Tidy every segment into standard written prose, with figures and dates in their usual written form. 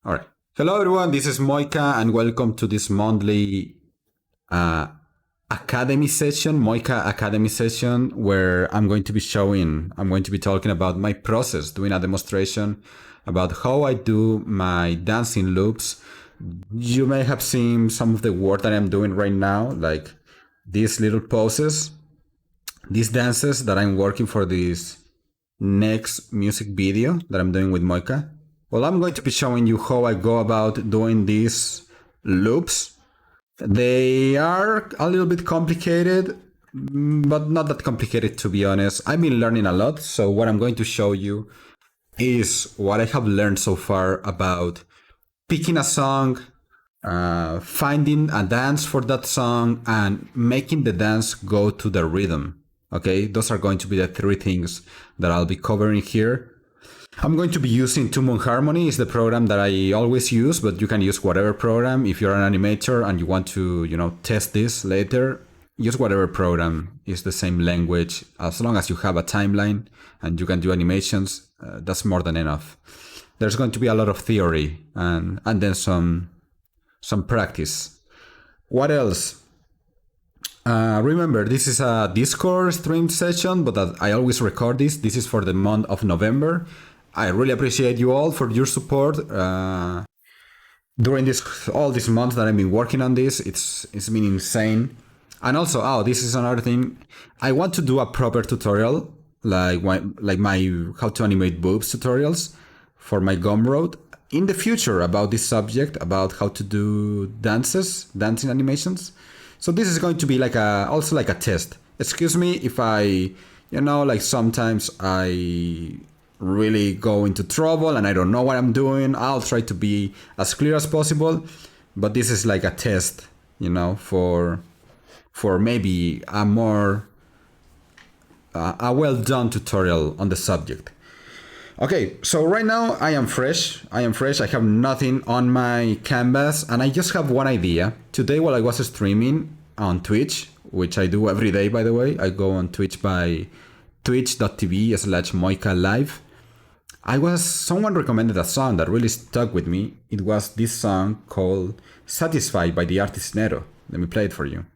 All right. Hello, everyone. This is Moika, and welcome to this monthly uh, Academy session, Moika Academy session, where I'm going to be talking about my process, doing a demonstration about how I do my dancing loops. You may have seen some of the work that I'm doing right now, like these little poses, these dances that I'm working for this next music video that I'm doing with Moika. Well, I'm going to be showing you how I go about doing these loops. They are a little bit complicated, but not that complicated to be honest. I've been learning a lot, so what I'm going to show you is what I have learned so far about picking a song, finding a dance for that song, and making the dance go to the rhythm. Okay, those are going to be the three things that I'll be covering here. I'm going to be using Two Moon Harmony. Is the program that I always use, but you can use whatever program. If you're an animator and you want to, test this later, use whatever program. It's the same language. As long as you have a timeline and you can do animations, that's more than enough. There's going to be a lot of theory and then some practice. What else? Remember, this is a Discord stream session, but I always record this. This is for the month of November. I really appreciate you all for your support during all these months that I've been working on this. It's been insane. And also, this is another thing. I want to do a proper tutorial, like my how to animate boobs tutorials for my Gumroad in the future about this subject, about how to do dancing animations. So this is going to be also like a test. Excuse me if I, sometimes I really go into trouble and I don't know what I'm doing. I'll try to be as clear as possible, but this is like a test, for maybe a more a well done tutorial on the subject. Okay, so right now I am fresh. I have nothing on my canvas and I just have one idea. Today while I was streaming on Twitch, which I do every day by the way, I go on Twitch by twitch.tv/Moika Live. Someone recommended a song that really stuck with me. It was this song called Satisfied by the artist Nero. Let me play it for you.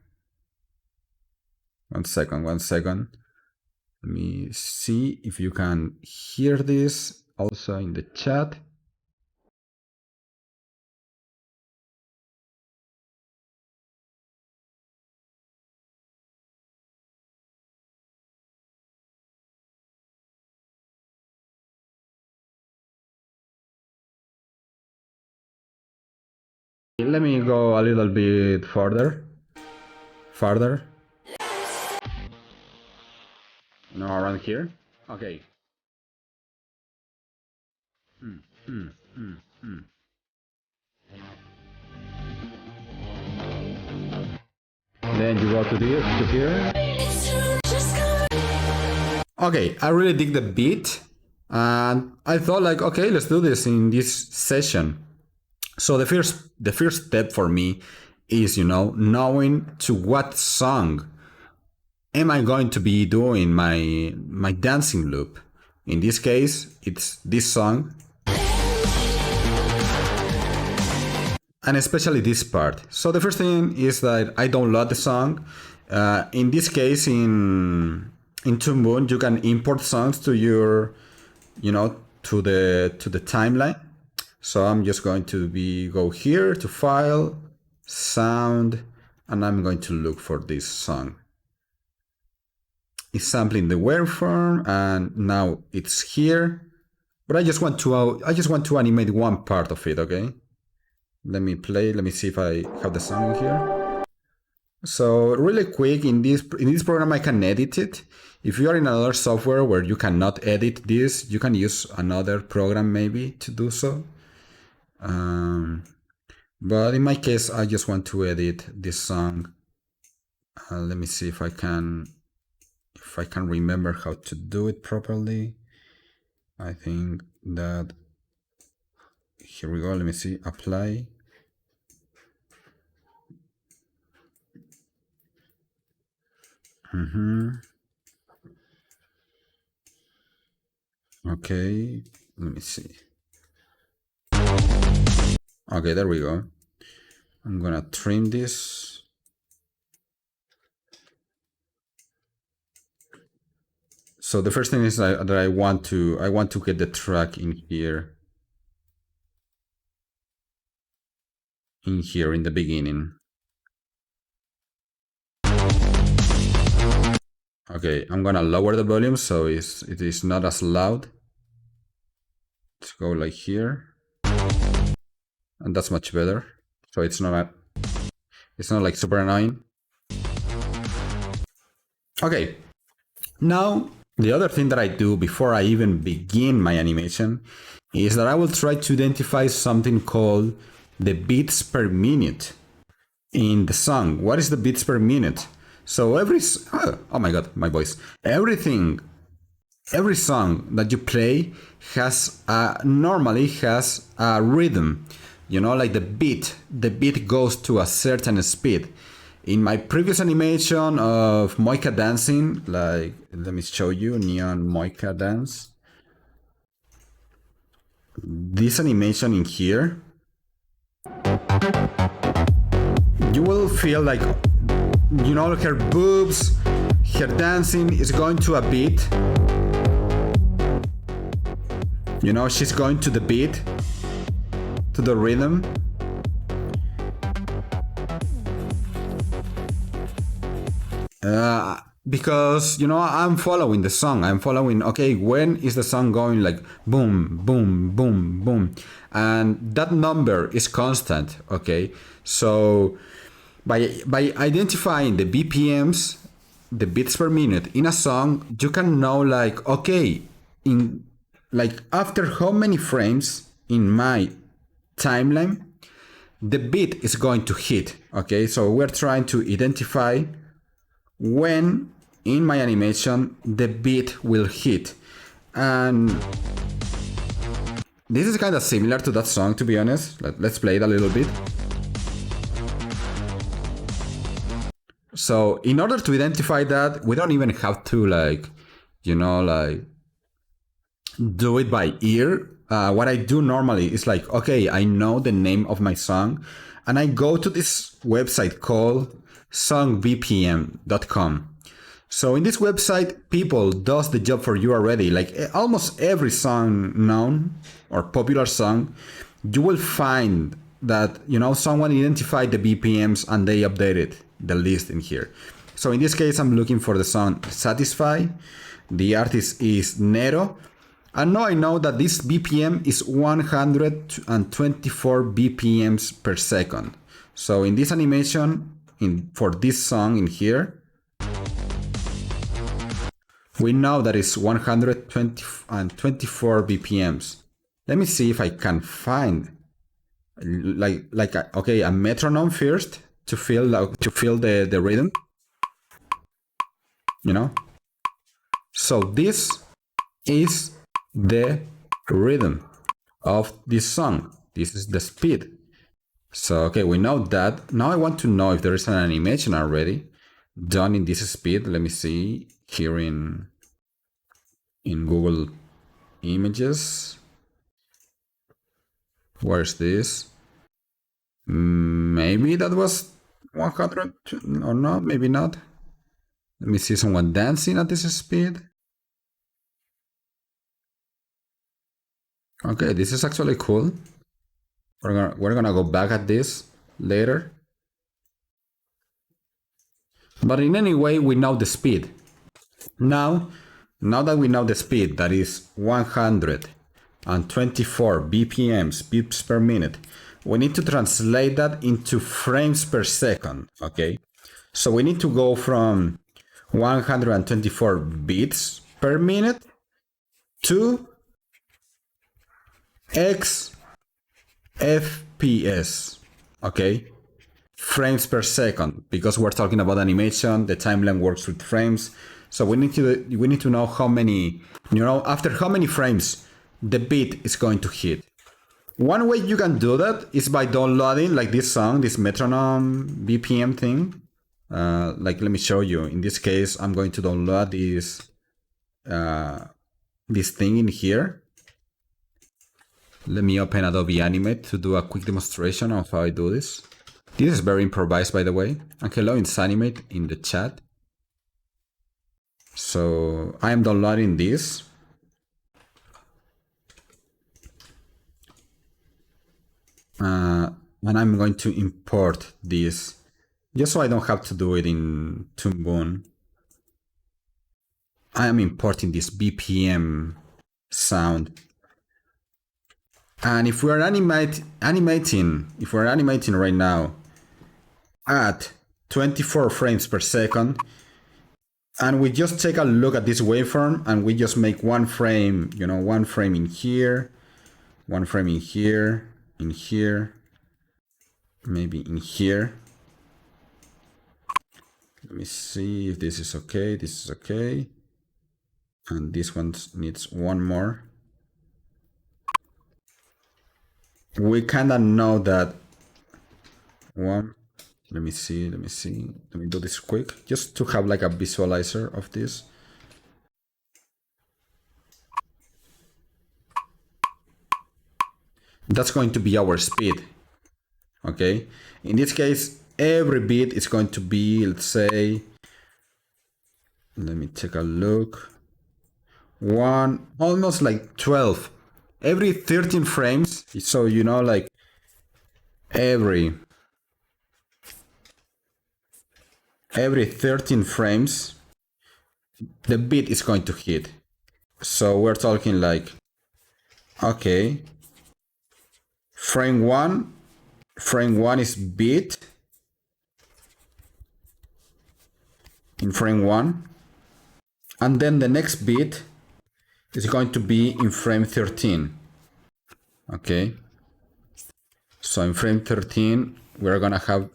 One second. Let me see if you can hear this also in the chat. Let me go a little bit farther. No, around here. Okay. Then you go to here. Okay, I really dig the beat, and I thought okay, let's do this in this session. So the first step for me is knowing to what song am I going to be doing my dancing loop. In this case, it's this song. And especially this part. So the first thing is that I download the song. In this case, in Two Moon, you can import songs to your, to the timeline. So I'm just going to go here to File, Sound, and I'm going to look for this song. It's sampling the waveform, and now it's here. But I just want to animate one part of it. Okay. Let me see if I have the song here. So really quick, in this program I can edit it. If you are in another software where you cannot edit this, you can use another program maybe to do so. But in my case, I just want to edit this song. Let me see if I can remember how to do it properly. I think that here we go. Let me see. Apply. Okay. Let me see. Okay, there we go. I'm gonna trim this. So the first thing is that I want to get the track in here in the beginning. Okay, I'm gonna lower the volume so it is not as loud. Let's go like here, and that's much better. So it's not like super annoying. Okay, now the other thing that I do before I even begin my animation is that I will try to identify something called the beats per minute in the song. What is the beats per minute? So oh my god, my voice. Every song that you play has normally has a rhythm. You know, like the beat goes to a certain speed. In my previous animation of Moika dancing, like let me show you neon Moika dance. This animation in here, you will feel like, you know, her boobs, her dancing is going to a beat. You know, she's going to the beat, to the rhythm. Because, you know, I'm following the song. I'm following, okay, when is the song going like boom, boom, boom, boom? And that number is constant, okay? So by identifying the BPMs, the beats per minute in a song, you can know like, okay, in like after how many frames in my timeline the beat is going to hit. Okay, so we're trying to identify when in my animation the beat will hit, and this is kind of similar to that song, to be honest. Let's play it a little bit. So in order to identify that, we don't even have to like, you know, like do it by ear. What I do normally is like, okay, I know the name of my song, and I go to this website called songbpm.com. So in this website, people does the job for you already. Like almost every song known or popular song, you will find that, you know, someone identified the BPMs and they updated the list in here. So in this case, I'm looking for the song Satisfy. The artist is Nero. And now I know that this BPM is 124 BPMs per second. So in this animation, for this song in here, we know that it's 124 BPMs. Let me see if I can find okay, a metronome first to feel the rhythm. You know? So this is the rhythm of this song. This is the speed. So okay, we know that. Now I want to know if there is an animation already done in this speed. Let me see here in Google Images. Where's this? Maybe that was 100 or no, maybe not. Let me see someone dancing at this speed. Okay, this is actually cool. We're gonna go back at this later. But in any way, we know the speed. Now that we know the speed, that is 124 BPMs, beats per minute, we need to translate that into frames per second, okay? So we need to go from 124 beats per minute to X FPS, okay? Frames per second, because we're talking about animation, the timeline works with frames. So we need to know how many, you know, after how many frames the beat is going to hit. One way you can do that is by downloading like this song, this metronome BPM thing. Like, let me show you. In this case, I'm going to download this thing in here. Let me open Adobe Animate to do a quick demonstration of how I do this. This is very improvised, by the way. And hello, it's Animate in the chat. So I am downloading this. And I'm going to import this just so I don't have to do it in Toon Boom. I am importing this BPM sound. And if we're animating right now at 24 frames per second, and we just take a look at this waveform and we just make one frame, one frame in here, one frame in here, maybe in here. Let me see if this is okay. This is okay. And this one needs one more. We kind of know that one. Let me see. Let me do this quick, just to have like a visualizer of this. That's going to be our speed. Okay. In this case, every bit is going to be, let's say, let me take a look. Almost like 12. Every 13 frames. So, like every 13 frames, the bit is going to hit. So we're talking like, okay, frame one is bit in frame 1, and then the next bit is going to be in frame 13. Okay, so in frame 13 we're gonna have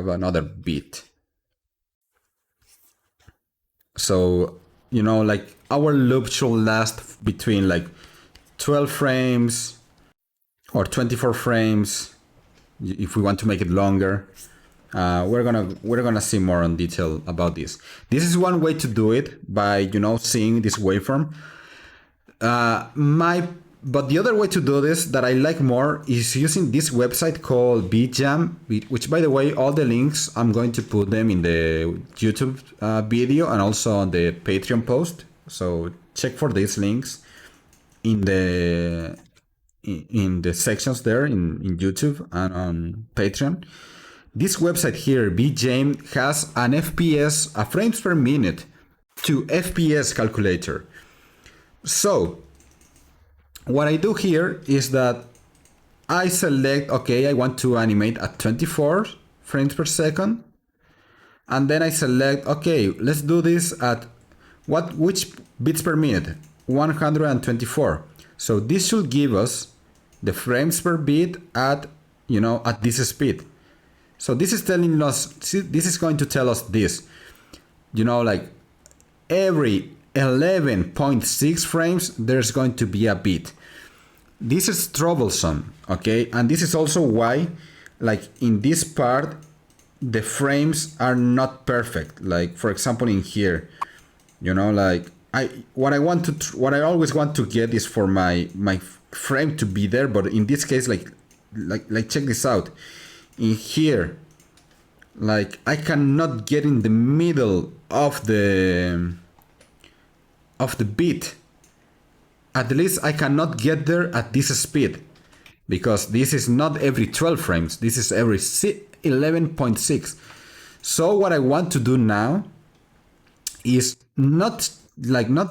another bit. So like our loop should last between like 12 frames or 24 frames if we want to make it longer. We're gonna see more in detail about this. This is one way to do it, by seeing this waveform. But the other way to do this that I like more is using this website called BeatJam, which, by the way, all the links I'm going to put them in the YouTube video and also on the Patreon post. So check for these links in the sections there in YouTube and on Patreon. This website here, BeatJam, has an FPS, a frames per minute to FPS calculator. So what I do here is that I select, okay, I want to animate at 24 frames per second. And then I select, okay, let's do this at which bits per minute? 124. So this should give us the frames per bit at this speed. So this is telling us, this is going to tell us this, like every 11.6 frames, there's going to be a bit. This is troublesome, okay? And this is also why, like in this part, the frames are not perfect. Like, for example, in here, like what I always want to get is for my frame to be there. But in this case, like check this out. In here, like I cannot get in the middle of the beat. At least I cannot get there at this speed, because this is not every 12 frames. This is every 11.6. So what I want to do now is not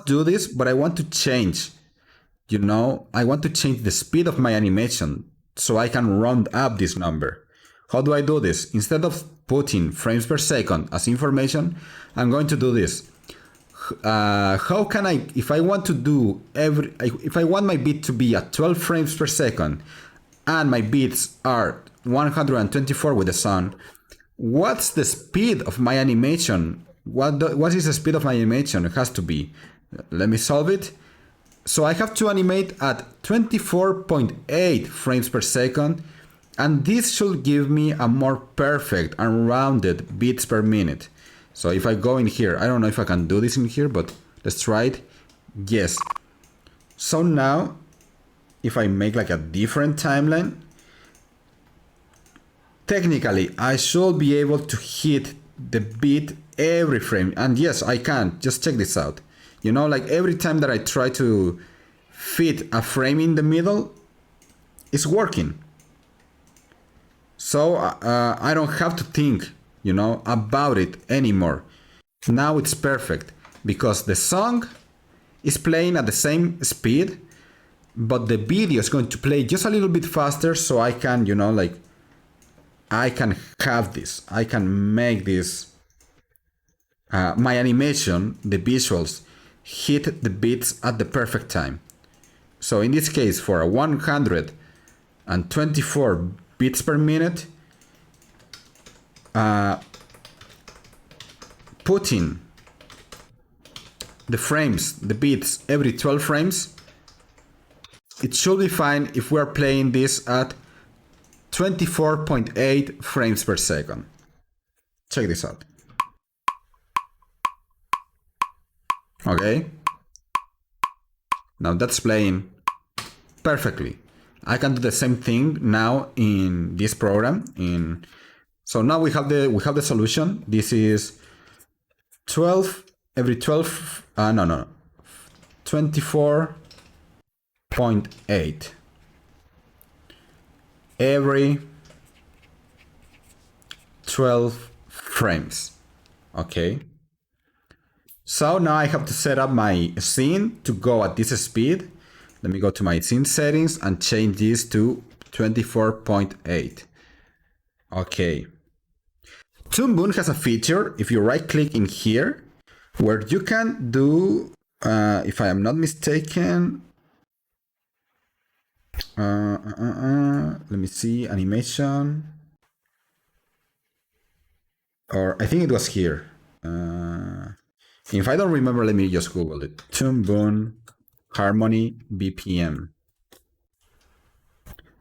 do this, but I want to change. I want to change the speed of my animation so I can round up this number. How do I do this? Instead of putting frames per second as information, I'm going to do this. How can I, if I want my beat to be at 12 frames per second and my beats are 124 with the sound, what's the speed of my animation? What is the speed of my animation? It has to be, let me solve it. So I have to animate at 24.8 frames per second, and this should give me a more perfect and rounded beats per minute. So if I go in here, I don't know if I can do this in here, but let's try it. Yes. So now if I make like a different timeline, technically I should be able to hit the beat every frame. And yes, I can. Just check this out. You know, like every time that I try to fit a frame in the middle, it's working. So I don't have to think, you know, about it anymore. Now it's perfect because the song is playing at the same speed, but the video is going to play just a little bit faster, so I can, you know, like I can have this. I can make this my animation, the visuals, hit the beats at the perfect time. So in this case, for a 124 beats per minute, putting the frames, the beats every 12 frames, it should be fine if we're playing this at 24.8 frames per second. Check this out. Okay. Now that's playing perfectly. I can do the same thing now in this program. So now we have the solution. This is 12 every 12. 24.8 every 12 frames. Okay. So now I have to set up my scene to go at this speed. Let me go to my scene settings and change this to 24.8. Okay. Toon Boom has a feature, if you right click in here, where you can do, if I am not mistaken, let me see, animation, or I think it was here. If I don't remember, let me just Google it. Toon Boom Harmony BPM.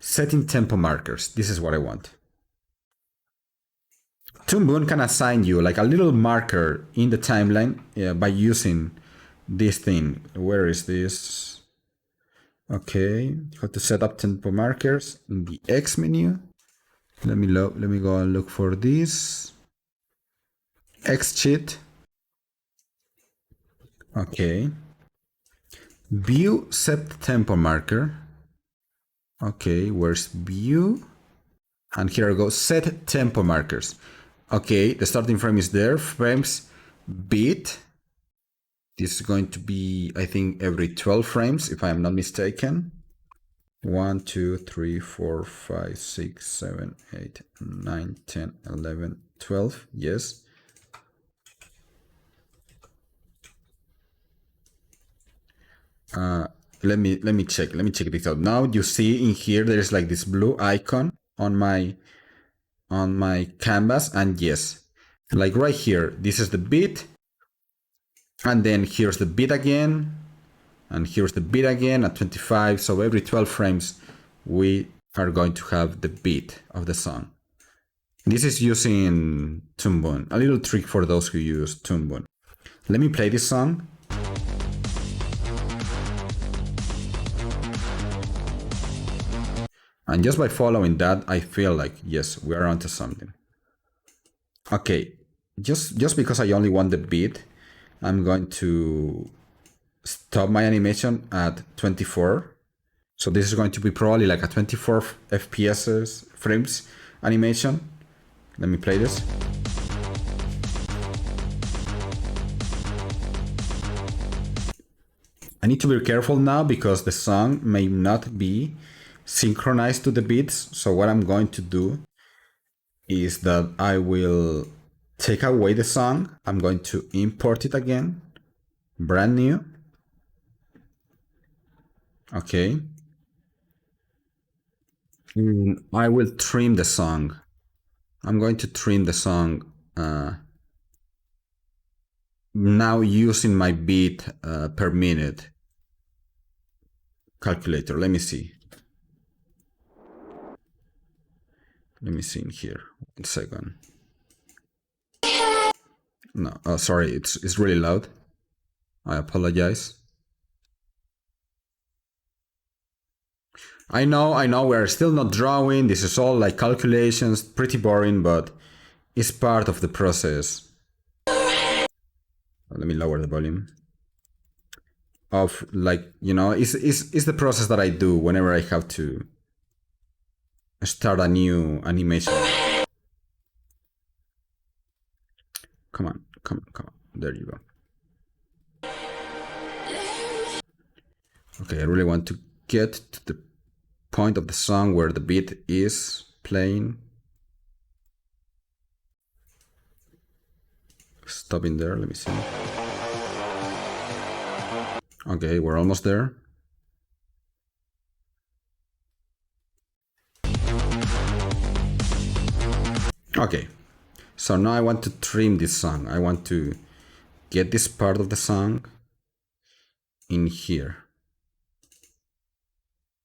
Setting tempo markers. This is what I want. Toon Boom can assign you like a little marker in the timeline by using this thing. Where is this? Okay, how to set up tempo markers in the X menu. Let me go and look for this. X cheat. Okay. View set tempo marker. Okay, where's view? And here I go, set tempo markers. Okay, the starting frame is there. Frames beat. This is going to be, I think, every 12 frames, if I am not mistaken. 1, 2, 3, 4, 5, 6, 7, 8, 9, 10, 11, 12. Yes. Let me check this out. Now you see in here there's like this blue icon on my canvas, and yes, like right here, this is the beat, and then here's the beat again, and here's the beat again at 25. So every 12 frames we are going to have the beat of the song. This is using Toon Boom. A little trick for those who use Toon Boom. Let me play this song. And just by following that, I feel like, yes, we are onto something. Okay, just because I only want the beat, I'm going to stop my animation at 24. So this is going to be probably like a 24 FPS frames animation. Let me play this. I need to be careful now because the song may not be synchronized to the beats. So what I'm going to do is that I will take away the song. I'm going to import it again, brand new. Okay. I will trim the song. I'm going to trim the song now using my beat per minute calculator. Let me see. Let me see in here. 1 second. No, oh, sorry, it's really loud. I apologize. I know, we're still not drawing. This is all like calculations, pretty boring, but it's part of the process. Let me lower the volume. Of like, you know, it's the process that I do whenever I have to start a new animation. Come on, come on, come on. There you go. Okay, I really want to get to the point of the song where the beat is playing. Stopping there, let me see. Okay, we're almost there. Okay, so now I want to trim this song. I want to get this part of the song in here.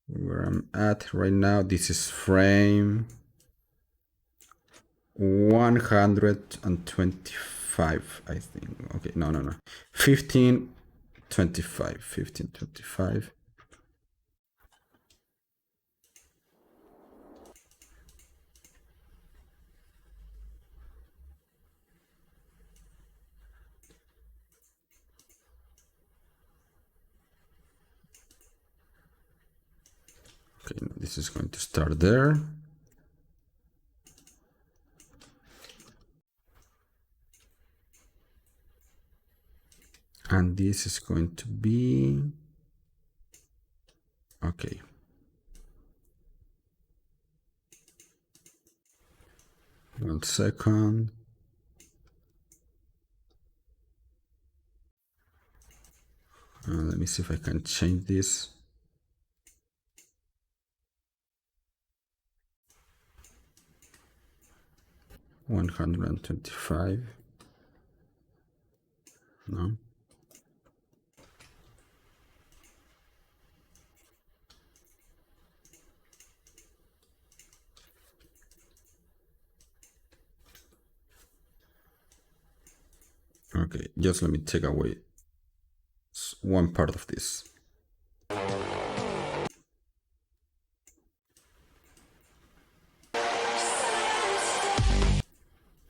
Where I'm at right now, this is frame 125, I think. Okay, no. 1525. Okay, this is going to start there. And this is going to be, okay. One second. Let me see if I can change this. $125. No. Okay, just let me take away one part of this.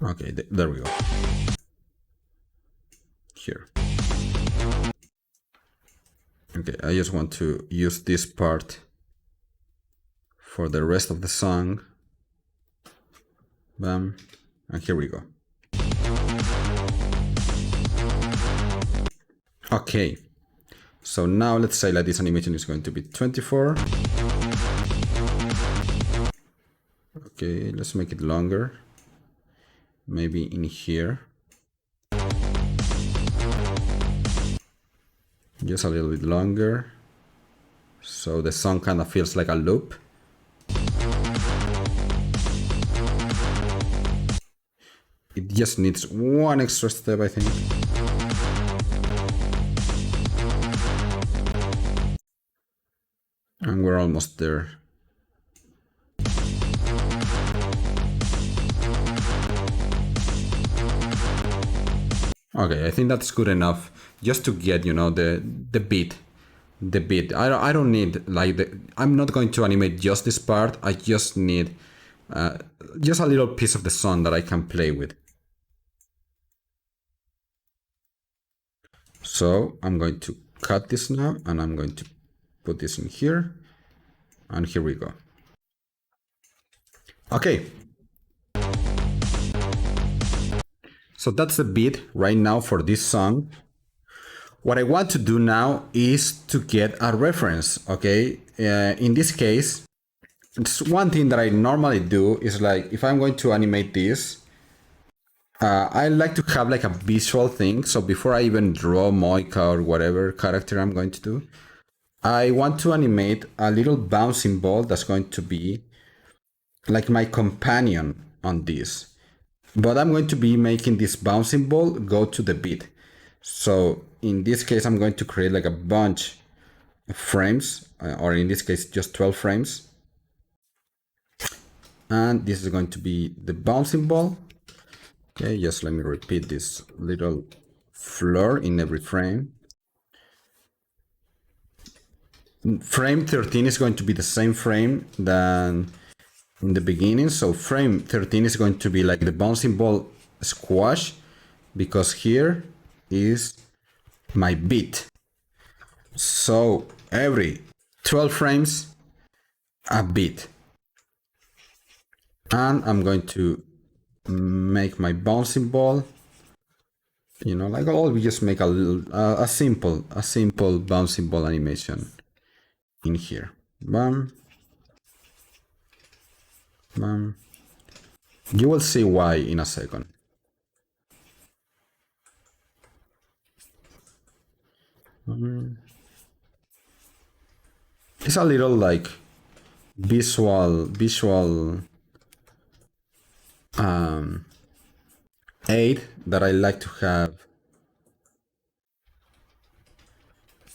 Okay, there we go. Here. Okay, I just want to use this part for the rest of the song. Bam. And here we go. Okay, so now let's say that this animation is going to be 24. Okay, let's make it longer. Maybe in here. Just a little bit longer. So the song kind of feels like a loop. It just needs one extra step, I think. And we're almost there. Okay, I think that's good enough just to get, you know, the beat. The beat. I don't need like I'm not going to animate just this part. I just need just a little piece of the song that I can play with. So I'm going to cut this now and I'm going to put this in here. And here we go. Okay. So that's the beat right now for this song. What I want to do now is to get a reference, okay? In this case, it's one thing that I normally do is like, if I'm going to animate this, I like to have like a visual thing. So before I even draw Moika or whatever character I'm going to do, I want to animate a little bouncing ball that's going to be like my companion on this. But I'm going to be making this bouncing ball go to the beat. So in this case, I'm going to create like a bunch of frames, or in this case, just 12 frames. And this is going to be the bouncing ball. Okay, just let me repeat this little floor in every frame. frame 13 is going to be the same frame than in the beginning. So frame 13 is going to be like the bouncing ball squash, because here is my beat. So every 12 frames, a beat. And I'm going to make my bouncing ball, you know, like we just make a little, a simple bouncing ball animation in here. Bam, bam. You will see why in a second. It's a little like visual aid that I like to have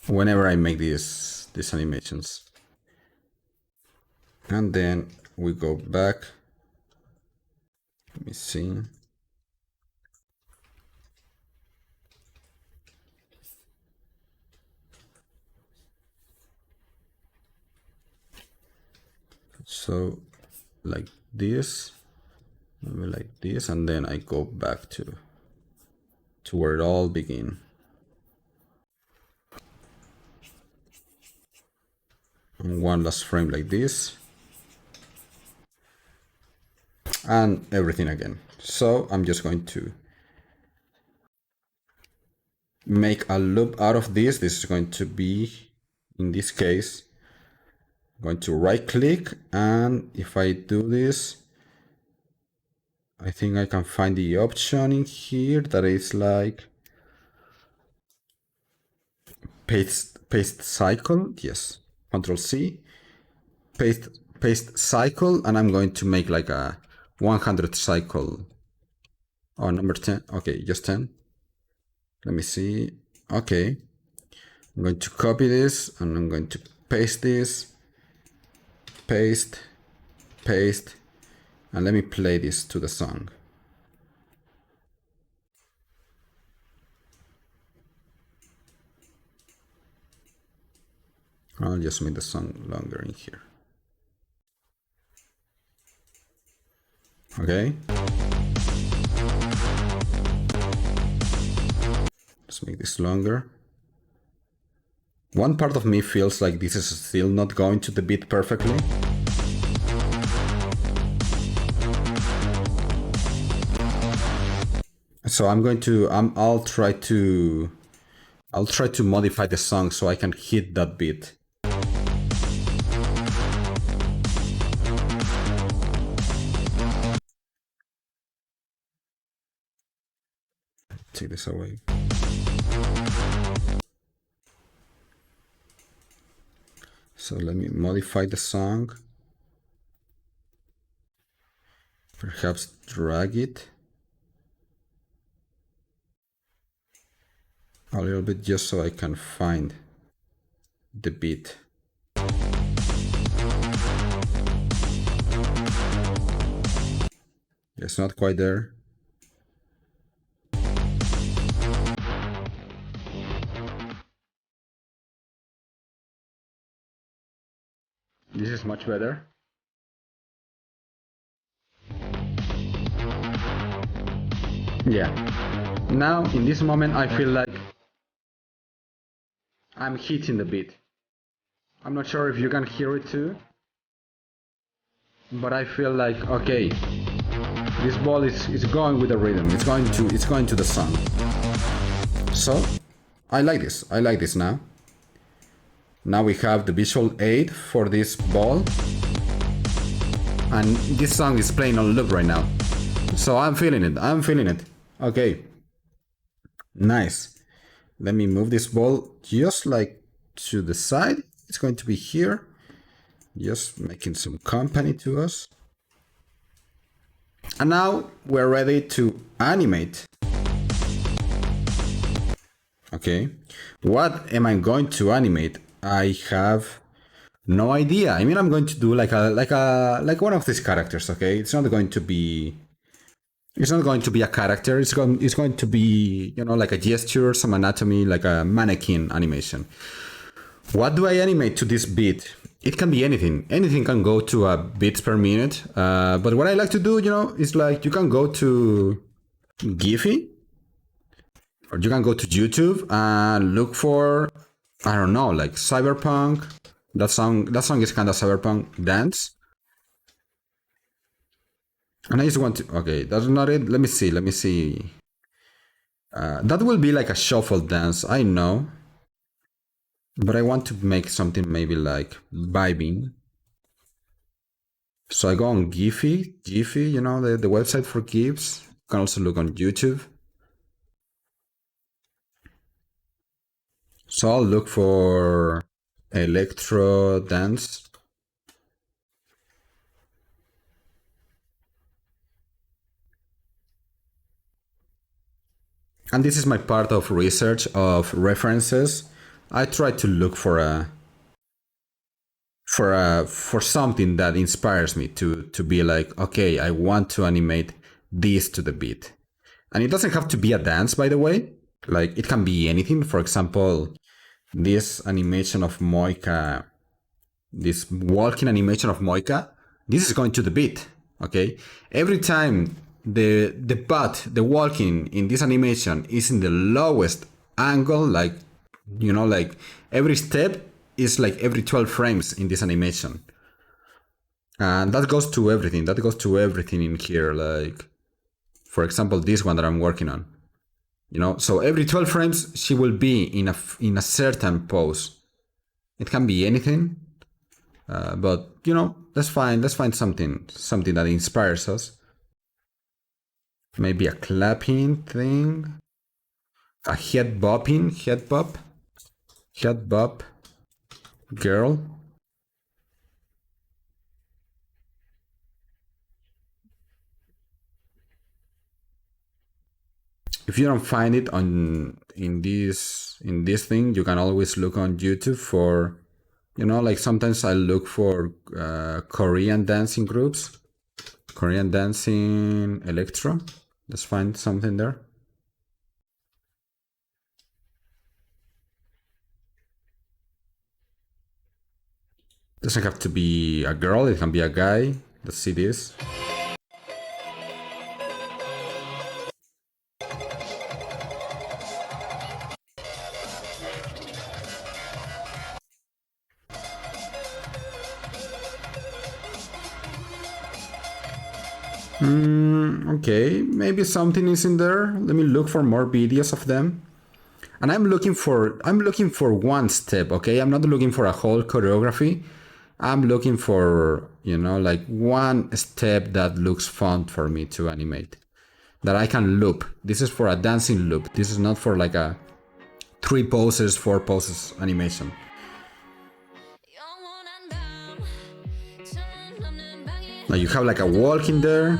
whenever I make these animations. And then we go back. Let me see. So like this, maybe like this, and then I go back to where it all began. And one last frame like this, and everything again. So I'm just going to make a loop out of this. This is going to be, in this case, I'm going to right click, and if I do this, I think I can find the option in here that is like paste cycle. Yes, Control C, paste cycle, and I'm going to make like a 100 cycle. Oh, number 10. Okay, just 10. Let me see. Okay, I'm going to copy this, and I'm going to paste this, paste, and let me play this to the song. I'll just make the song longer in here. Okay. Let's make this longer. One part of me feels like this is still not going to the beat perfectly. So I'll try to modify the song so I can hit that beat. Take this away. So let me modify the song. Perhaps drag it a little bit just so I can find the beat. It's not quite there. This is much better. Yeah. Now, in this moment, I feel like I'm hitting the beat. I'm not sure if you can hear it too, but I feel like, okay, this ball is going with the rhythm. It's going to the song. So, I like this. I like this now. Now we have the visual aid for this ball, and this song is playing on loop right now. So I'm feeling it. I'm feeling it. Okay. Nice. Let me move this ball just like to the side. It's going to be here. Just making some company to us. And now we're ready to animate. Okay. What am I going to animate? I have no idea. I mean, I'm going to do like one of these characters. Okay. It's not going to be a character. It's going to be, you know, like a gesture, some anatomy, like a mannequin animation. What do I animate to this beat? It can be anything. Anything can go to a beats per minute. But what I like to do, is like you can go to Giphy or you can go to YouTube and look for, I don't know, like cyberpunk. That song is kind of cyberpunk dance. And I just want to. Okay, that's not it. Let me see. Let me see. That will be like a shuffle dance. I know. But I want to make something maybe like vibing. So I go on Giphy, the website for GIFs. You can also look on YouTube. So I'll look for electro dance. And this is my part of research of references. I try to look for something that inspires me to be like, okay, I want to animate this to the beat. And it doesn't have to be a dance, by the way. Like it can be anything. For example, this animation of Moika, this walking animation of Moika, this is going to the beat. Okay, every time the walking in this animation is in the lowest angle, like every step is like every 12 frames in this animation, and that goes to everything. That goes to everything in here. Like, for example, this one that I'm working on. So every 12 frames she will be in a certain pose. It can be anything, but let's find something that inspires us. Maybe a clapping thing, a head bop girl. If you don't find it on in this thing, you can always look on YouTube for, like sometimes I look for Korean dancing groups, Korean dancing electro. Let's find something there. Doesn't have to be a girl, it can be a guy. Let's see this. Okay, maybe something is in there. Let me look for more videos of them. And I'm looking for one step, okay? I'm not looking for a whole choreography. I'm looking for, like one step that looks fun for me to animate. That I can loop. This is for a dancing loop. This is not for like a 3 poses, 4 poses animation. Now you have like a walk in there.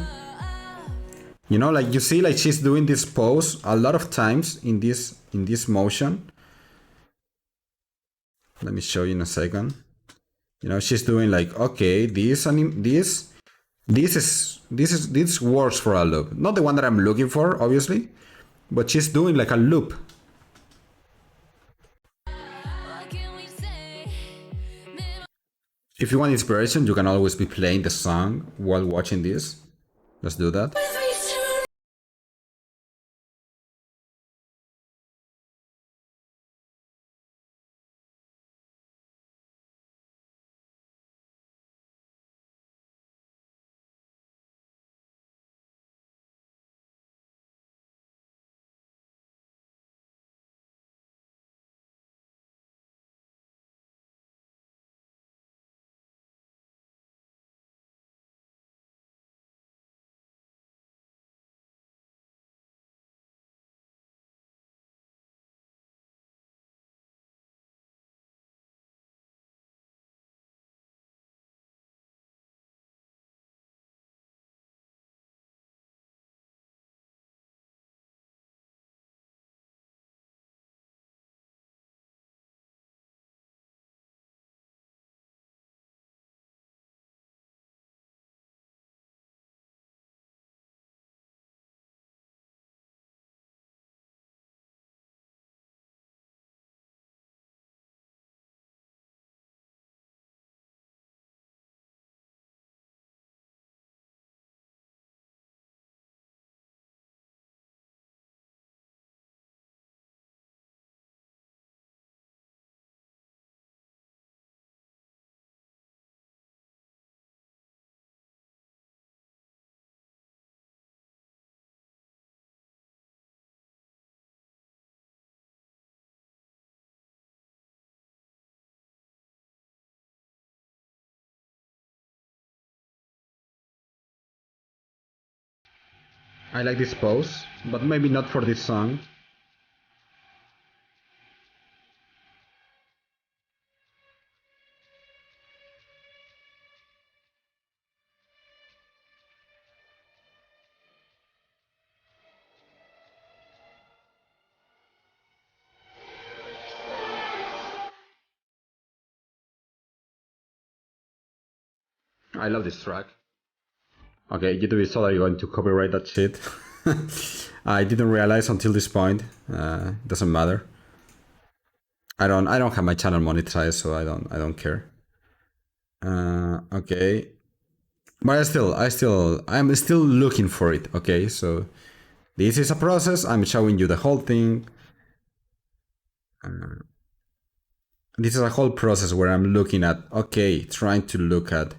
Like you see, like she's doing this pose a lot of times in this motion. Let me show you in a second. She's doing like, okay, this works for a loop. Not the one that I'm looking for, obviously, but she's doing like a loop. If you want inspiration, you can always be playing the song while watching this. Let's do that. I like this pose, but maybe not for this song. I love this track. Okay, YouTube is totally going to copyright that shit. I didn't realize until this point. Doesn't matter. I don't have my channel monetized, so I don't care. Okay, but I'm still looking for it. Okay, so this is a process. I'm showing you the whole thing. This is a whole process where I'm looking at. Okay, trying to look at.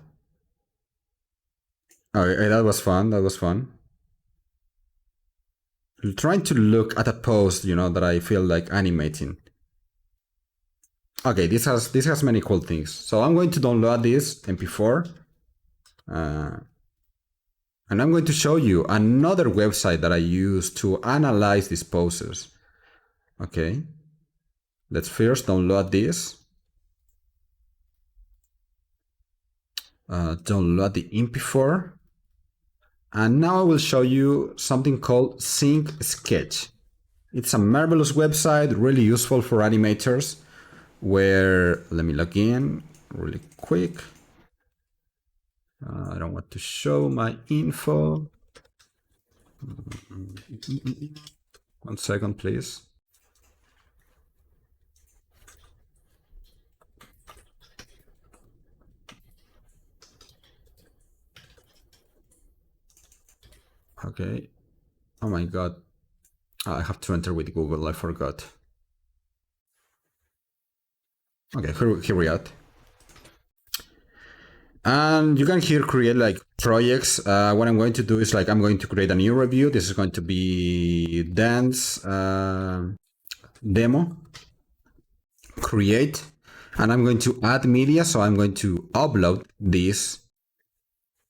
Okay, that was fun. That was fun. Trying to look at a post, that I feel like animating. Okay, this has many cool things. So I'm going to download this MP4, and I'm going to show you another website that I use to analyze these poses. Okay, let's first download this. Download the MP4, and now I will show you something called Sync Sketch. It's a marvelous website, really useful for animators. Where let me log in really quick. I don't want to show my info. 1 second, please. Okay. Oh my god. I have to enter with Google. I forgot. Okay, here we are. And you can here create like projects. What I'm going to do is like I'm going to create a new review. This is going to be dance demo. Create. And I'm going to add media. So I'm going to upload this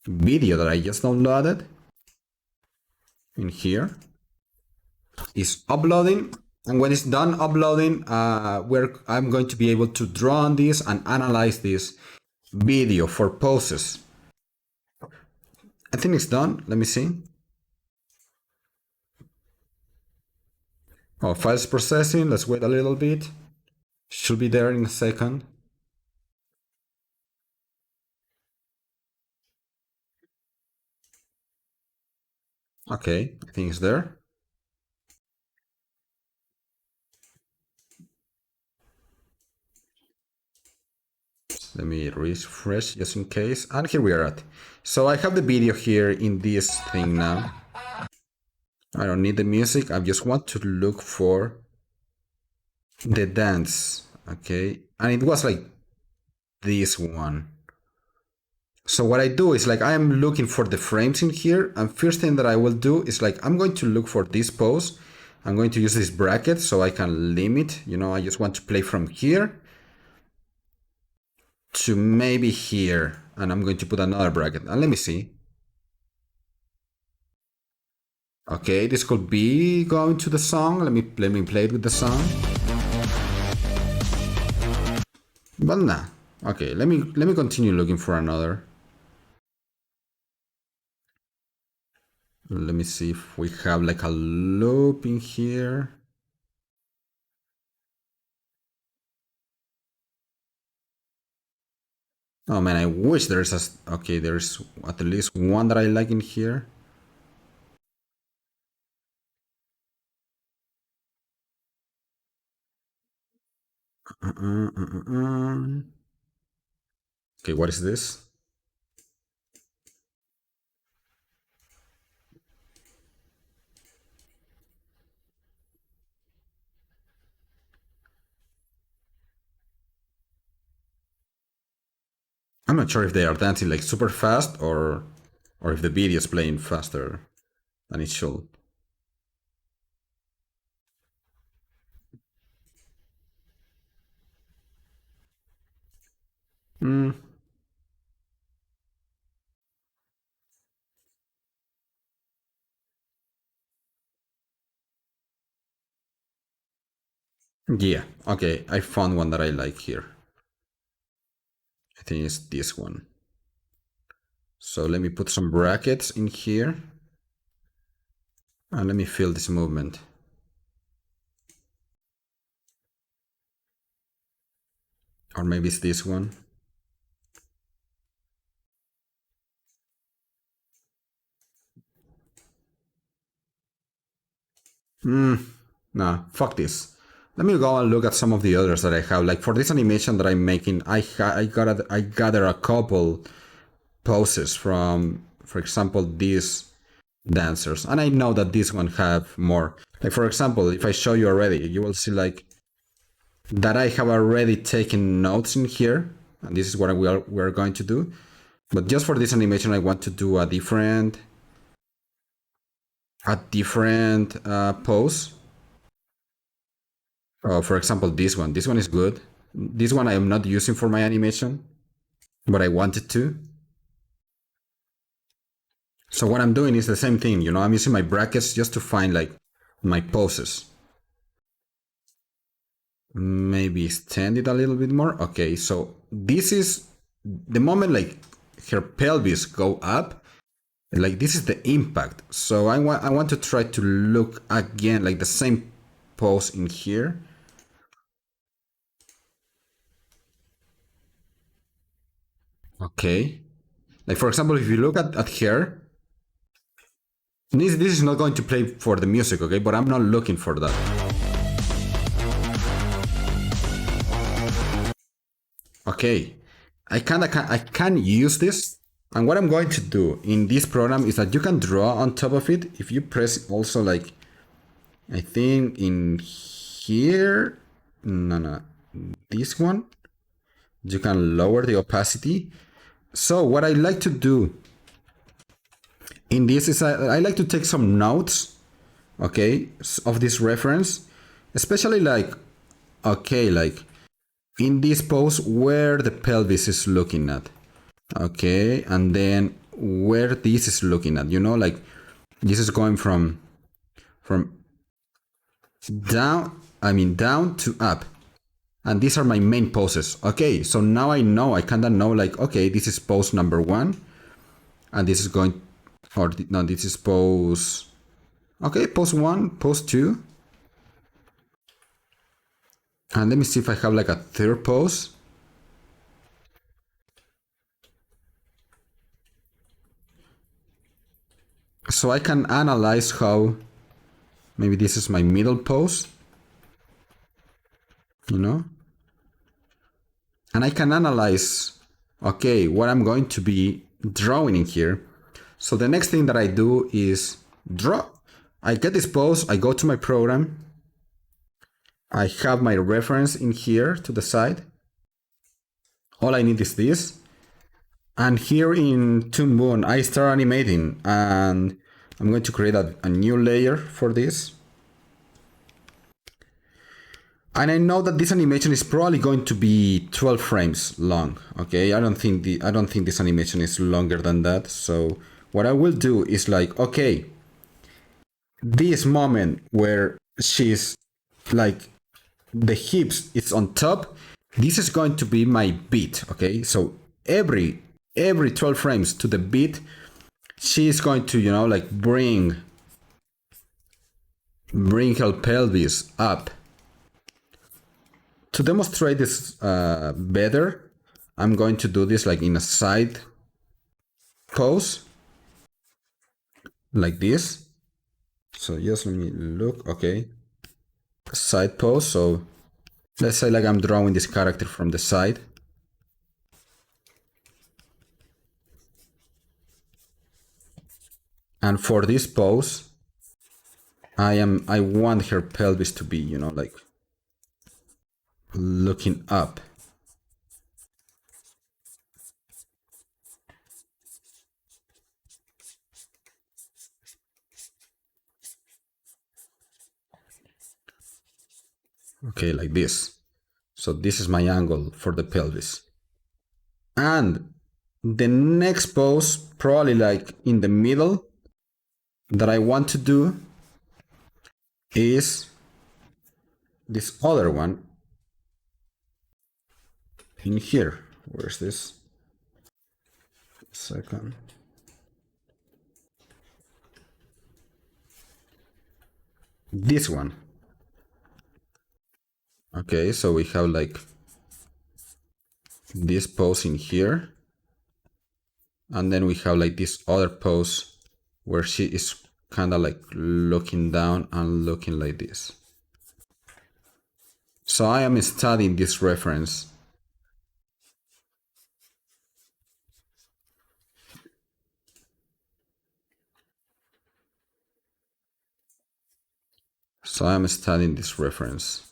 video that I just downloaded in here. Is uploading, and when it's done uploading, I'm going to be able to draw on this and analyze this video for poses. I think it's done. Let me see. Oh, files processing. Let's wait a little bit. Should be there in a second. Okay, I think it's there. Let me refresh just in case. And here we are at. So I have the video here in this thing now. I don't need the music. I just want to look for the dance. Okay. And it was like this one. So what I do is like I am looking for the frames in here, and first thing that I will do is like I'm going to look for this pose. I'm going to use this bracket so I can limit, I just want to play from here to maybe here, and I'm going to put another bracket. And let me see. Okay, this could be going to the song. Let me play it with the song. But nah. Okay, let me continue looking for another. Let me see if we have like a loop in here. Oh man, I wish there's okay, there's at least one that I like in here. Okay, what is this? I'm not sure if they are dancing like super fast or if the video is playing faster than it should. Hmm. Yeah, okay, I found one that I like here. I think it's this one. So let me put some brackets in here. And let me feel this movement. Or maybe it's this one. Nah, fuck this. Let me go and look at some of the others that I have. Like for this animation that I'm making, I gather a couple poses from, for example, these dancers, and I know that this one have more. Like for example, if I show you already, you will see like that I have already taken notes in here, and this is what we're going to do. But just for this animation, I want to do a different pose. For example, this one. This one is good. This one I am not using for my animation, but I wanted to. So what I'm doing is the same thing, I'm using my brackets just to find like my poses. Maybe extend it a little bit more. Okay, so this is the moment like her pelvis go up, like this is the impact. So I want to try to look again like the same pose in here. Okay. Like for example, if you look at her, this is not going to play for the music, okay? But I'm not looking for that. Okay. I can use this. And what I'm going to do in this program is that you can draw on top of it if you press also like I think in here. No. This one. You can lower the opacity. So what I like to do in this is I like to take some notes, okay, of this reference, especially like, okay, like in this pose where the pelvis is looking at, okay, and then where this is looking at, like this is going from down to up, and these are my main poses. Okay, so now I kind of know like, okay, this is pose number one, and this is going, or no, this is pose, okay, pose one, pose two, and let me see if I have like a third pose. So I can analyze how maybe this is my middle pose, and I can analyze, okay, what I'm going to be drawing in here. So the next thing that I do is draw. I get this pose, I go to my program, I have my reference in here to the side. All I need is this. And here in Toon Boom, I start animating, and I'm going to create a new layer for this. And I know that this animation is probably going to be 12 frames long. Okay, I don't think this animation is longer than that. So what I will do is like, okay, this moment where she's like the hips is on top, this is going to be my beat. Okay, so every 12 frames to the beat, she is going to like bring her pelvis up. To demonstrate this better, I'm going to do this like in a side pose, like this. So just let me look, okay. Side pose, so let's say like I'm drawing this character from the side. And for this pose, I want her pelvis to be, like looking up. Okay, like this. So this is my angle for the pelvis. And the next pose, probably like in the middle, that I want to do is this other one in here. Where's this? Second. This one. Okay, so we have like this pose in here. And then we have like this other pose where she is kind of like looking down and looking like this. So I am studying this reference. So I am studying this reference.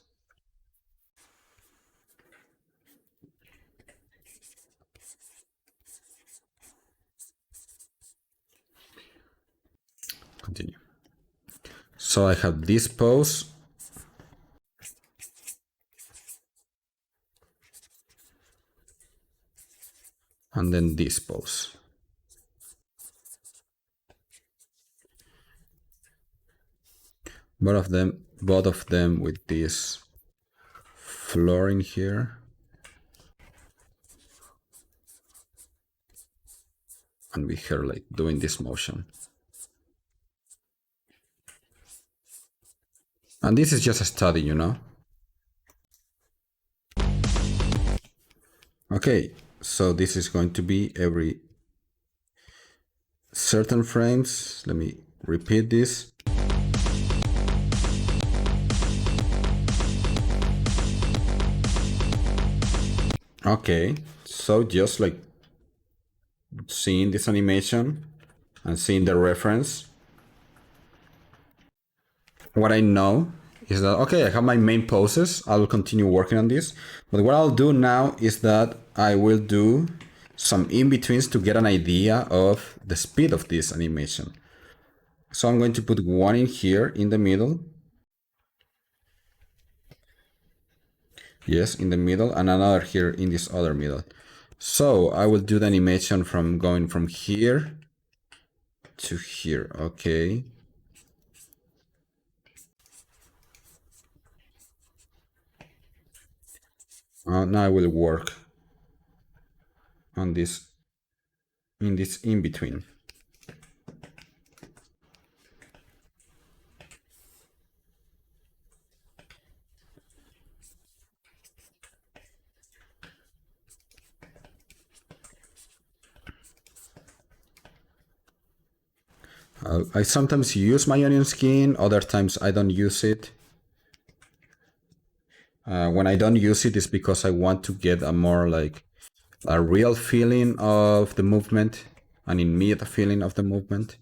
Continue. So I have this pose. And then this pose. Both of them with this floor in here. And with her like doing this motion. And this is just a study, you know? Okay, so this is going to be every certain frames. Let me repeat this. Okay, so just like seeing this animation and seeing the reference, what I know is that, okay, I have my main poses. I will continue working on this. But what I'll do now is that I will do some in-betweens to get an idea of the speed of this animation. So I'm going to put one in here in the middle. Yes, in the middle, and another here in this other middle. So I will do the animation from going from here to here. Okay. Now I will work on this in this in between. I sometimes use my onion skin, other times I don't use it. When I don't use it, it's because I want to get a more like a real feeling of the movement, an immediate feeling of the movement.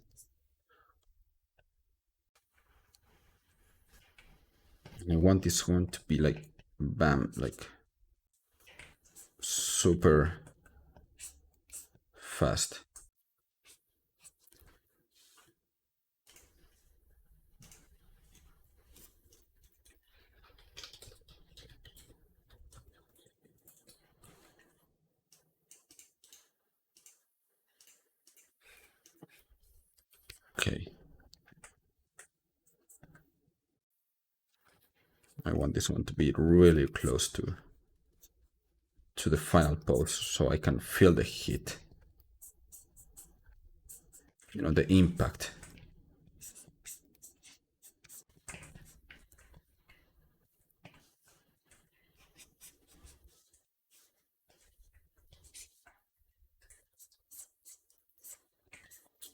And I want this one to be like, bam, like super fast. Okay. I want this one to be really close to the final pose so I can feel the heat. You know, the impact.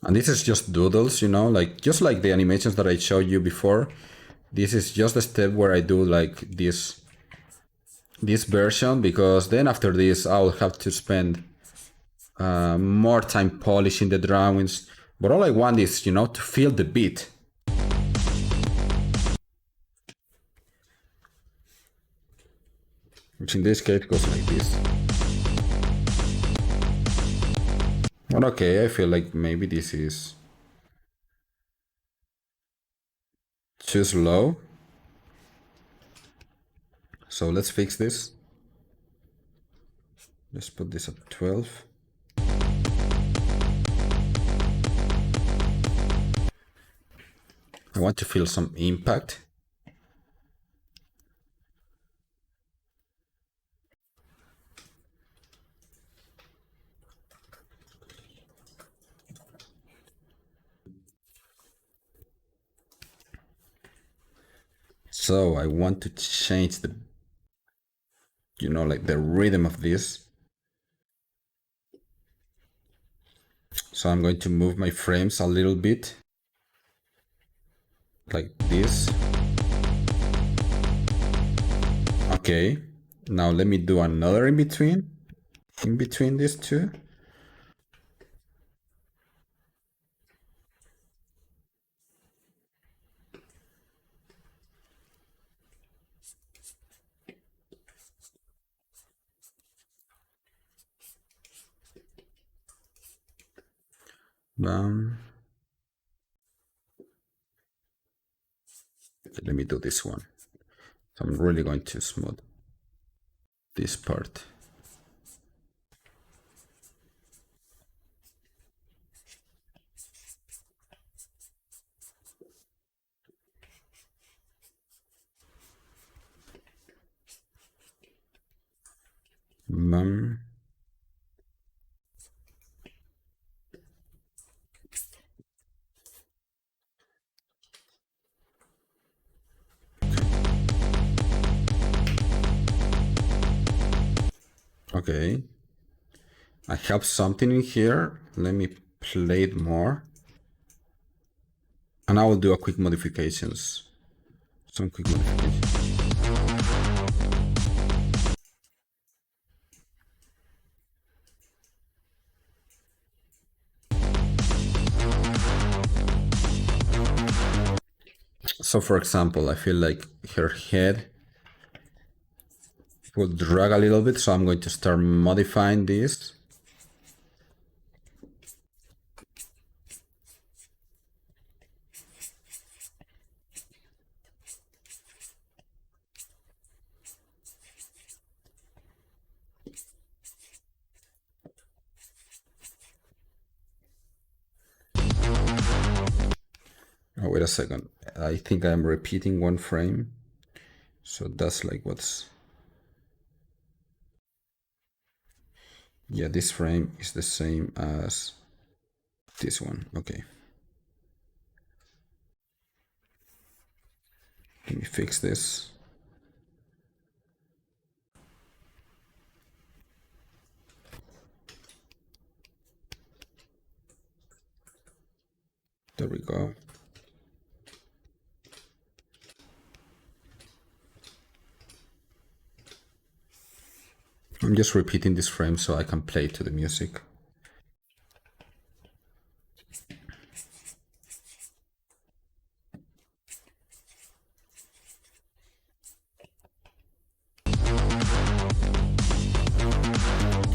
And this is just doodles, you know, like just like the animations that I showed you before. This is just the step where I do like this version, because then after this I'll have to spend more time polishing the drawings. But all I want is, you know, to feel the beat. Which in this case goes like this. But okay, I feel like maybe this is too slow. So let's fix this. Let's put this at 12. I want to feel some impact. So I want to change the, like the rhythm of this. So I'm going to move my frames a little bit, like this. Okay, now let me do another in between these two. Okay, let me do this one. So I'm really going to smooth this part. Okay, I have something in here. Let me play it more. And I will do a quick modifications. Some quick modifications. So for example, I feel like her head will drag a little bit, so I'm going to start modifying this. Oh, wait a second. I think I'm repeating one frame. So that's like what's... Yeah, this frame is the same as this one. Okay. Let me fix this. There we go. I'm just repeating this frame so I can play to the music.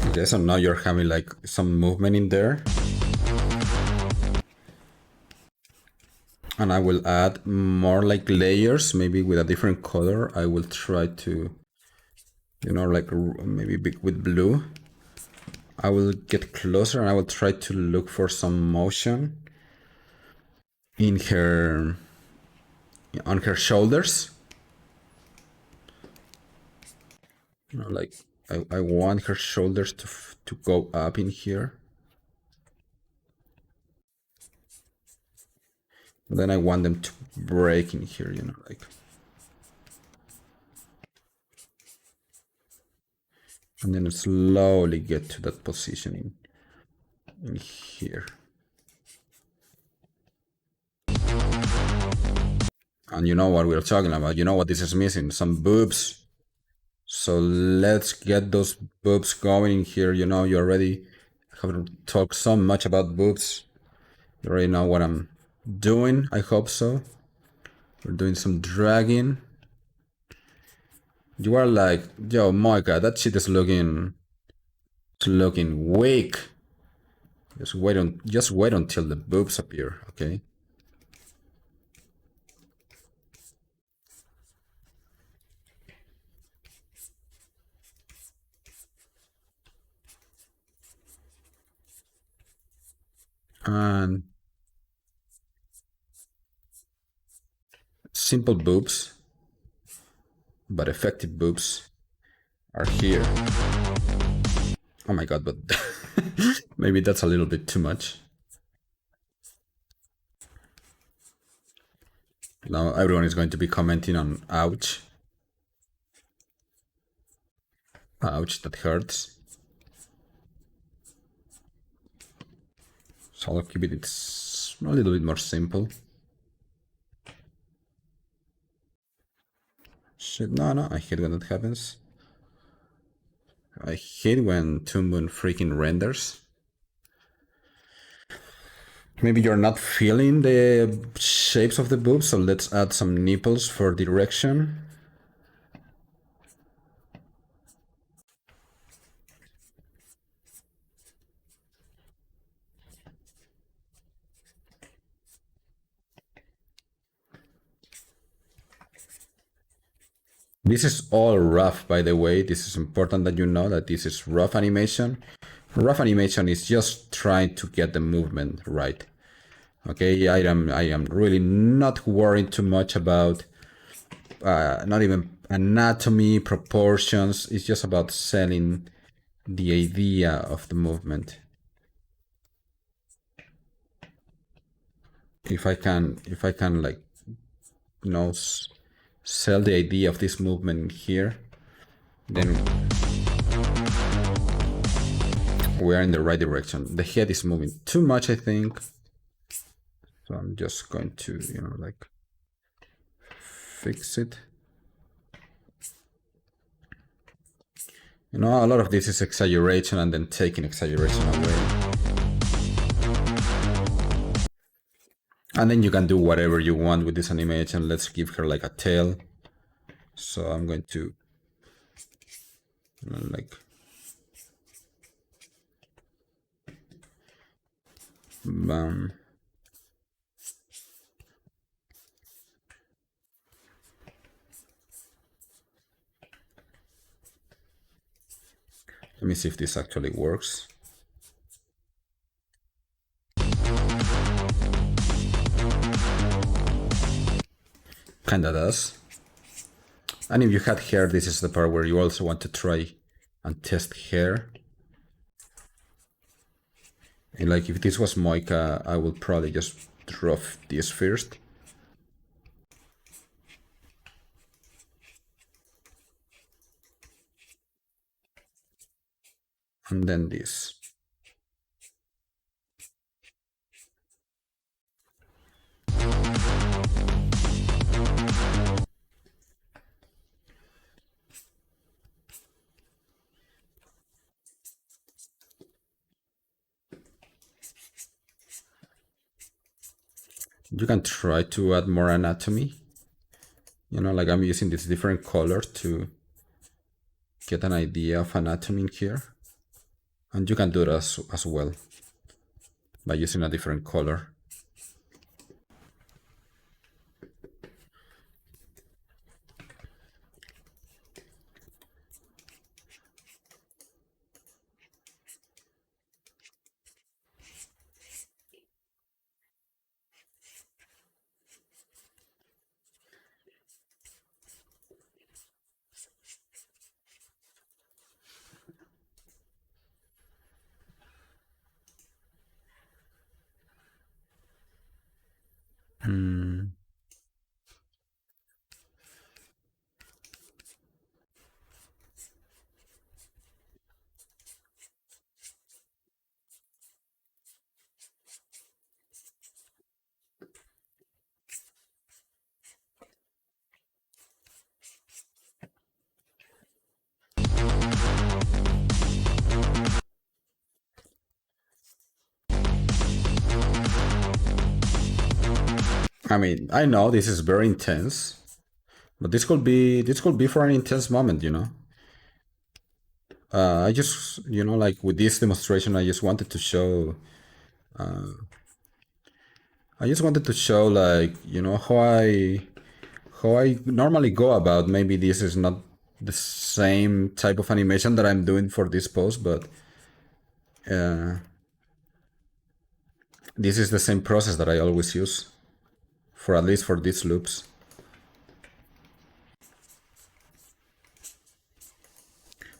Okay, so now you're having like some movement in there. And I will add more like layers, maybe with a different color. I will try to, like maybe with blue. I will get closer and I will try to look for some motion in her, on her shoulders. Like I want her shoulders to go up in here. Then I want them to break in here, like. And then slowly get to that positioning in here. And you know what we're talking about. You know what this is missing? Some boobs. So let's get those boobs going in here. You already haven't talked so much about boobs. You already know what I'm doing. I hope so. We're doing some dragging. You are like, yo, Moika, that shit is looking weak. Just wait until the boobs appear, okay? And simple boobs, but effective boobs are here. Oh my god, but maybe that's a little bit too much. Now everyone is going to be commenting on ouch. Ouch, that hurts. So I'll keep it a little bit more simple. Shit, no, I hate when that happens. I hate when Toon Boom freaking renders. Maybe you're not feeling the shapes of the boobs, so let's add some nipples for direction. This is all rough, by the way. This is important that you know that this is rough animation. Rough animation is just trying to get the movement right. Okay, I am really not worried too much about not even anatomy, proportions. It's just about selling the idea of the movement. If I can like, you know, sell the idea of this movement here, then we are in the right direction. The head is moving too much, I think. So I'm just going to, you know, like fix it. You know, a lot of this is exaggeration and then taking exaggeration away. And then you can do whatever you want with this animation. Let's give her like a tail. So I'm going to, you know, like, bam. Let me see if this actually works. Kinda does. And if you had hair, this is the part where you also want to try and test hair. And like if this was Moika, I would probably just drop this first. And then this. You can try to add more anatomy. You know, like I'm using this different color to get an idea of anatomy in here. And you can do it as well by using a different color. I mean, I know this is very intense, but this could be for an intense moment, you know. I just, you know, like with this demonstration, I just wanted to show like, you know, how I normally go about. Maybe this is not the same type of animation that I'm doing for this pose, but this is the same process that I always use for at least for these loops.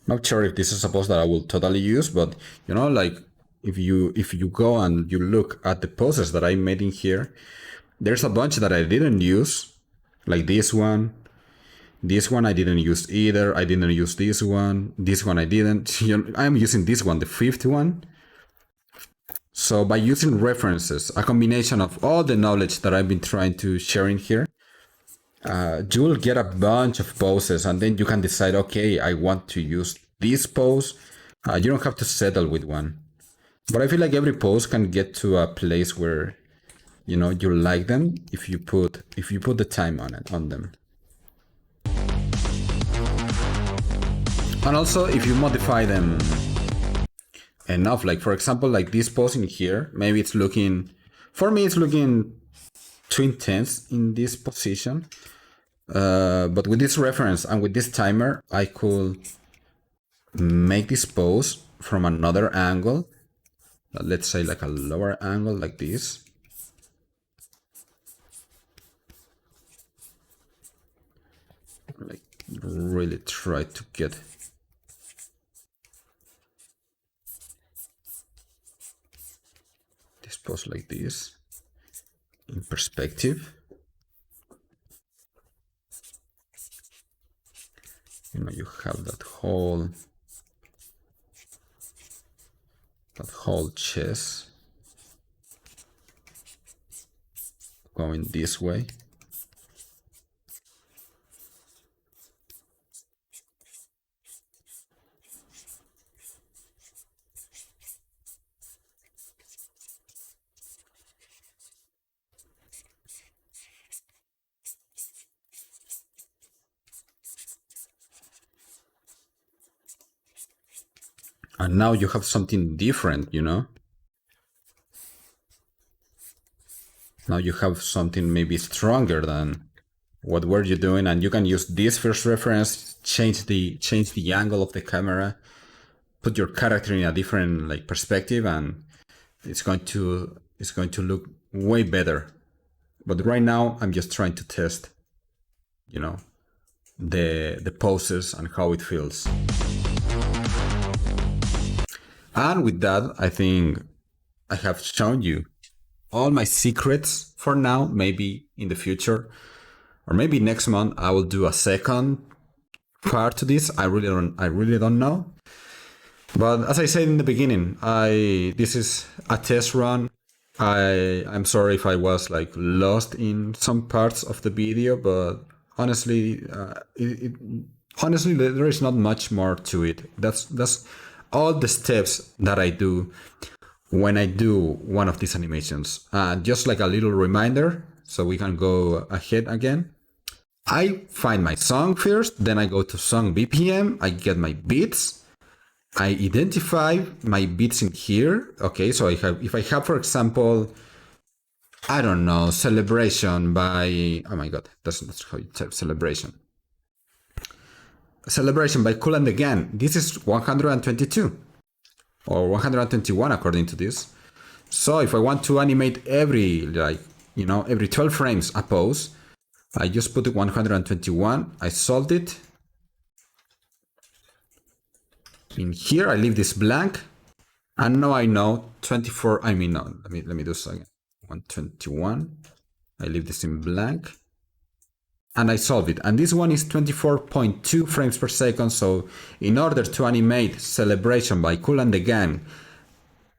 Not sure if this is a pose that I will totally use, but you know, like if you go and you look at the poses that I made in here, there's a bunch that I didn't use Like this one. This one I didn't use either. I didn't use this one. This one I didn't. I'm using this one, the fifth one. So by using references, a combination of all the knowledge that I've been trying to share in here, you will get a bunch of poses, and then you can decide, okay, I want to use this pose. You don't have to settle with one. But I feel like every pose can get to a place where you like them if you put the time on them. And also if you modify them enough, like for example, like this pose in here, maybe it's looking, for me it's looking too intense in this position. But with this reference and with this timer, I could make this pose from another angle. Let's say like a lower angle like this. Like really try to get this pose like this in perspective. You have that whole chest going this way. And now you have something different, Now you have something maybe stronger than what were you doing, and you can use this first reference, change the angle of the camera, put your character in a different like perspective, and it's going to look way better. But right now I'm just trying to test, the poses and how it feels. And with that, I think I have shown you all my secrets for now. Maybe in the future, or maybe next month, I will do a second part to this. I really don't know. But as I said in the beginning, this is a test run. I'm sorry if I was like lost in some parts of the video, but honestly, honestly, there is not much more to it. That's all the steps that I do when I do one of these animations. Just like a little reminder, so we can go ahead again. I find my song first, then I go to song BPM, I get my beats, I identify my beats in here. Okay, so if I have, for example, I don't know, Celebration by, oh my god, that's how you type Celebration. Celebration by Kool and the Gang. This is 122 or 121 according to this. So if I want to animate every 12 frames a pose, I just put it 121. I solved it. In here, I leave this blank. And now I know 24. I mean, no, let me do this again. 121. I leave this in blank. And I solve it. And this one is 24.2 frames per second. So in order to animate Celebration by Kool and the Gang,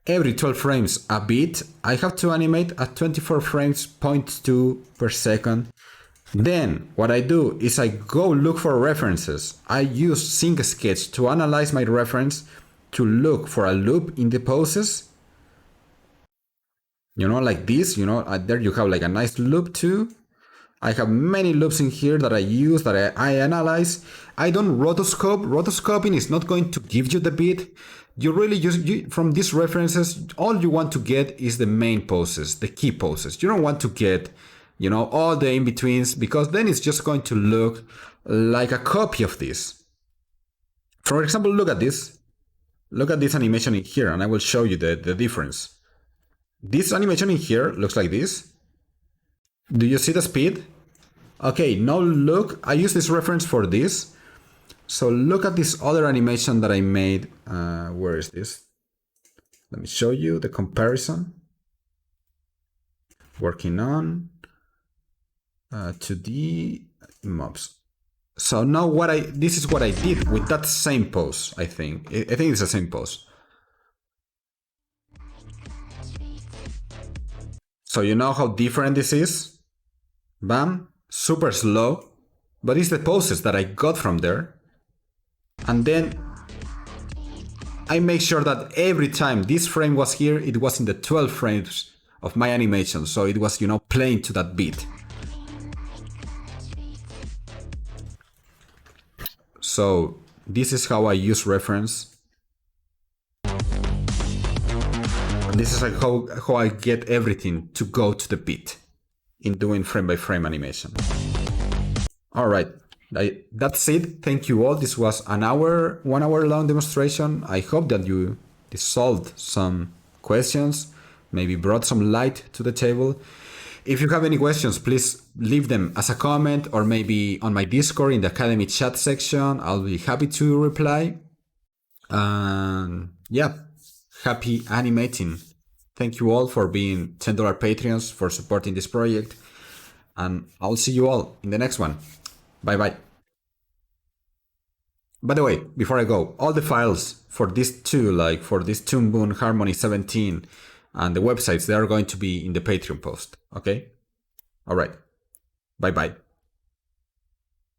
every 12 frames a beat, I have to animate at 24 frames 0.2 per second. Then what I do is I go look for references. I use Sync Sketch to analyze my reference, to look for a loop in the poses. Like this, there you have like a nice loop too. I have many loops in here that I use, that I analyze. I don't rotoscope. Rotoscoping is not going to give you the beat. You really from these references, all you want to get is the main poses, the key poses. You don't want to get, all the in-betweens, because then it's just going to look like a copy of this. For example, look at this. Look at this animation in here, and I will show you the difference. This animation in here looks like this. Do you see the speed? Okay, now look, I use this reference for this. So look at this other animation that I made. Where is this? Let me show you the comparison. Working on. 2D mobs. So now this is what I did with that same pose, I think. I think it's the same pose. So you know how different this is? Bam, super slow, but it's the poses that I got from there. And then I make sure that every time this frame was here, it was in the 12 frames of my animation, so it was, playing to that beat. So this is how I use reference. And this is like how I get everything to go to the beat in doing frame by frame animation. All right, that's it. Thank you all. This was 1 hour long demonstration. I hope that this solved some questions, maybe brought some light to the table. If you have any questions, please leave them as a comment or maybe on my Discord in the Academy chat section. I'll be happy to reply. And yeah, happy animating. Thank you all for being $10 Patreons, for supporting this project. And I'll see you all in the next one. Bye-bye. By the way, before I go, all the files for this too, like for this Toon Boom Harmony 17 and the websites, they are going to be in the Patreon post. Okay? All right. Bye-bye.